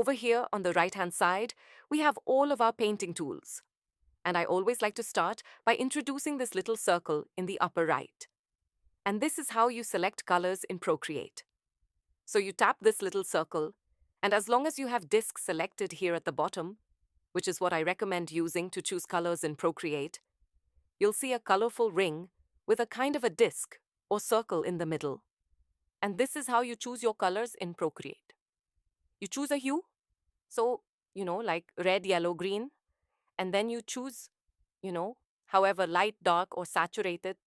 over here on the right-hand side, we have all of our painting tools. And I always like to start by introducing this little circle in the upper right. And this is how you select colors in Procreate. So you tap this little circle, and as long as you have disk selected here at the bottom, which is what I recommend using to choose colors in Procreate, you'll see a colorful ring with a kind of a disk or circle in the middle. And this is how you choose your colors in Procreate. You choose a hue, so, like red, yellow, green, and then you choose, however light, dark, or saturated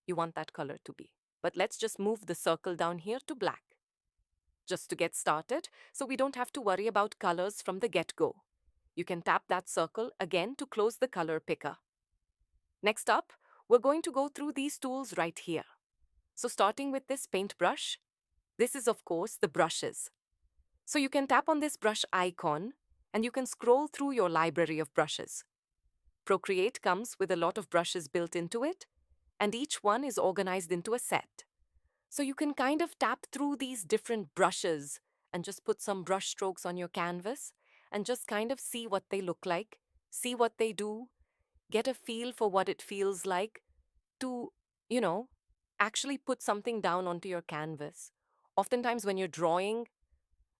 you want that color to be. But let's just move the circle down here to black, just to get started, so we don't have to worry about colors from the get-go. You can tap that circle again to close the color picker. Next up, we're going to go through these tools right here. So starting with this paintbrush, this is of course the brushes. So you can tap on this brush icon and you can scroll through your library of brushes. Procreate comes with a lot of brushes built into it, and each one is organized into a set. So you can kind of tap through these different brushes and just put some brush strokes on your canvas and just kind of see what they look like, see what they do, get a feel for what it feels like to, actually put something down onto your canvas. Oftentimes when you're drawing,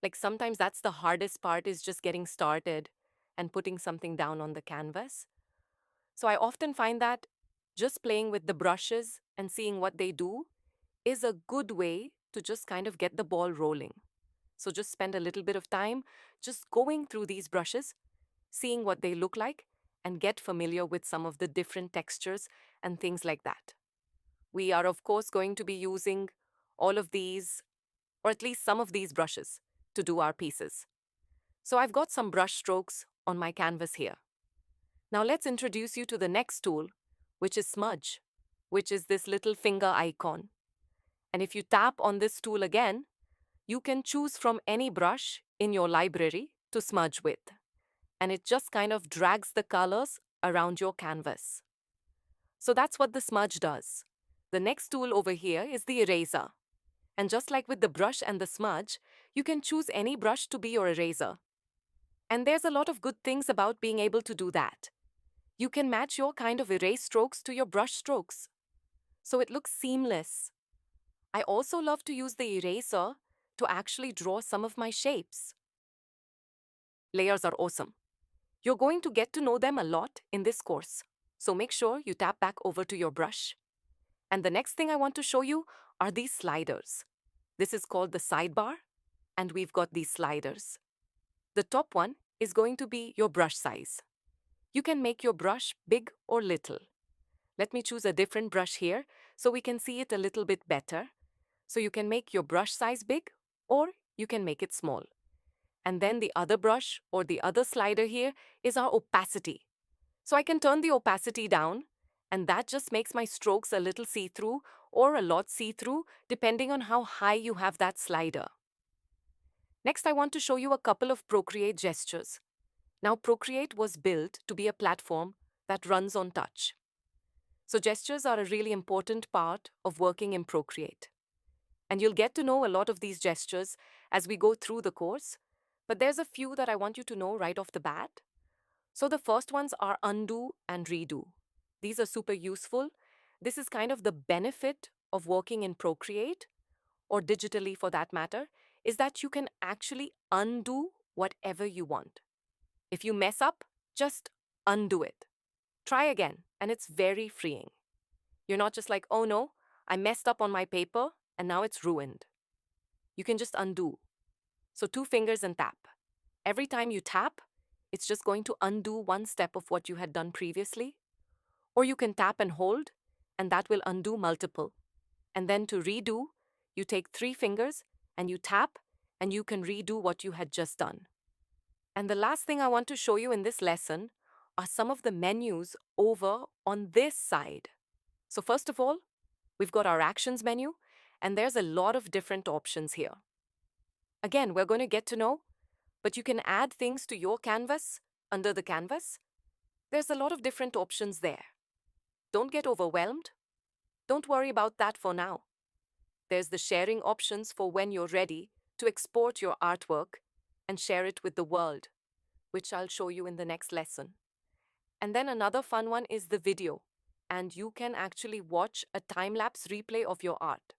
like sometimes that's the hardest part, is just getting started and putting something down on the canvas. So I often find that just playing with the brushes and seeing what they do is a good way to just kind of get the ball rolling. So just spend a little bit of time just going through these brushes, seeing what they look like, and get familiar with some of the different textures and things like that. We are, of course, going to be using all of these, or at least some of these brushes, to do our pieces. So I've got some brush strokes on my canvas here. Now let's introduce you to the next tool, which is Smudge, which is this little finger icon. And if you tap on this tool again, you can choose from any brush in your library to smudge with. And it just kind of drags the colors around your canvas. So that's what the smudge does. The next tool over here is the eraser. And just like with the brush and the smudge, you can choose any brush to be your eraser. And there's a lot of good things about being able to do that. You can match your kind of erase strokes to your brush strokes, so it looks seamless. I also love to use the eraser to actually draw some of my shapes. Layers are awesome. You're going to get to know them a lot in this course, so make sure you tap back over to your brush. And the next thing I want to show you are these sliders. This is called the sidebar, and we've got these sliders. The top one is going to be your brush size. You can make your brush big or little. Let me choose a different brush here so we can see it a little bit better. So you can make your brush size big or you can make it small. And then the other brush or the other slider here is our opacity. So I can turn the opacity down, and that just makes my strokes a little see-through or a lot see-through depending on how high you have that slider. Next, I want to show you a couple of Procreate gestures. Now, Procreate was built to be a platform that runs on touch. So gestures are a really important part of working in Procreate. And you'll get to know a lot of these gestures as we go through the course, but there's a few that I want you to know right off the bat. So the first ones are undo and redo. These are super useful. This is kind of the benefit of working in Procreate, or digitally for that matter, is that you can actually undo whatever you want. If you mess up, just undo it. Try again, and it's very freeing. You're not just like, oh no, I messed up on my paper, and now it's ruined. You can just undo. So 2 fingers and tap. Every time you tap, it's just going to undo one step of what you had done previously. Or you can tap and hold, and that will undo multiple. And then to redo, you take 3 fingers and you tap, and you can redo what you had just done. And the last thing I want to show you in this lesson are some of the menus over on this side. So first of all, we've got our Actions menu, and there's a lot of different options here. Again, we're going to get to know, but you can add things to your canvas under the canvas. There's a lot of different options there. Don't get overwhelmed. Don't worry about that for now. There's the sharing options for when you're ready to export your artwork, and share it with the world, which I'll show you in the next lesson. And then another fun one is the video, and you can actually watch a time-lapse replay of your art.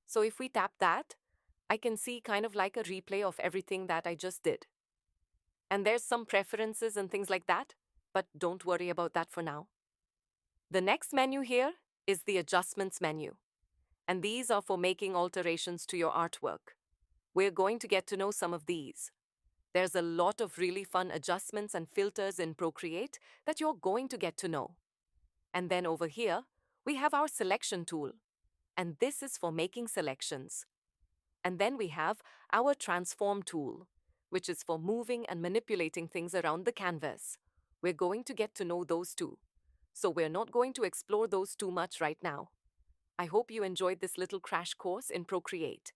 So if we tap that, I can see kind of like a replay of everything that I just did. And there's some preferences and things like that, but don't worry about that for now. The next menu here is the adjustments menu, and these are for making alterations to your artwork. We're going to get to know some of these. There's a lot of really fun adjustments and filters in Procreate that you're going to get to know. And then over here, we have our selection tool, and this is for making selections. And then we have our transform tool, which is for moving and manipulating things around the canvas. We're going to get to know those too. So we're not going to explore those too much right now. I hope you enjoyed this little crash course in Procreate.